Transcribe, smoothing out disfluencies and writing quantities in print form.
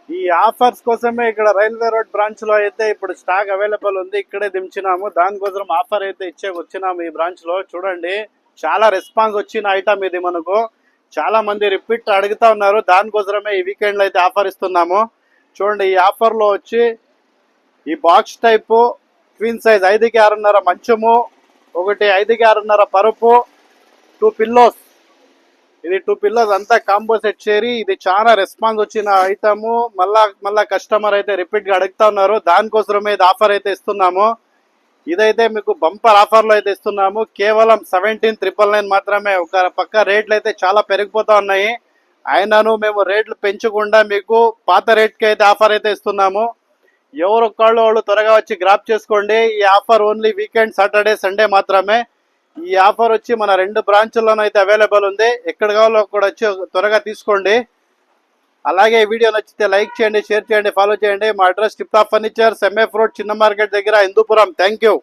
ఈ ఆఫర్స్ కోసమే ఇక్కడ రైల్వే రోడ్ బ్రాంచ్ లో అయితే ఇప్పుడు స్టాక్ అవైలబుల్ ఉంది. ఇక్కడే దించినాము, దానికోసం ఆఫర్ అయితే ఇచ్చే వచ్చినాము. ఈ బ్రాంచ్ లో చూడండి, చాలా రెస్పాన్స్ వచ్చిన ఐటమ్ ఇది. మనకు చాలా మంది రిపీట్ అడుగుతా ఉన్నారు, దానికోసమే ఈ వీకెండ్ లో అయితే ఆఫర్ ఇస్తున్నాము. చూడండి, ఈ ఆఫర్ లో వచ్చి ఈ బాక్స్ టైపు క్వీన్ సైజ్ 5కి 6.5 మంచము, ఒకటి 5కి 6.5 పరుపు, 2 పిల్లోస్. ఇది 2 పిల్లోస్ అంతా కాంబో సెట్ చేరి ఇది చాలా రెస్పాన్స్ వచ్చిన ఐటము. మళ్ళా కస్టమర్ అయితే రిపీట్ గా అడుగుతా ఉన్నారు, దానికోసమే ఇది ఆఫర్ అయితే ఇస్తున్నాము. ఇదైతే మీకు బంపర్ ఆఫర్ లో అయితే ఇస్తున్నాము. కేవలం 17,999 మాత్రమే. ఒక పక్క రేట్లు అయితే చాలా పెరిగిపోతా ఉన్నాయి, అయినను మేము రేట్లు పెంచకుండా మీకు పాత రేట్కి అయితే ఆఫర్ అయితే ఇస్తున్నాము. వాళ్ళు త్వరగా వచ్చి గ్రాప్ చేసుకోండి. ఈ offer only weekend Saturday Sunday మాత్రమే. ఈ ఆఫర్ వచ్చి మన 2 బ్రాంచ్ల్లోనూ అయితే అవైలబుల్ ఉంది. ఎక్కడ కావాలో అక్కడ వచ్చి త్వరగా తీసుకోండి. అలాగే ఈ వీడియో నచ్చితే లైక్ చేయండి, షేర్ చేయండి, ఫాలో చేయండి. మా address tip top furnitures, MF road, చిన్న మార్కెట్ దగ్గర, హిందూపురం. Thank you.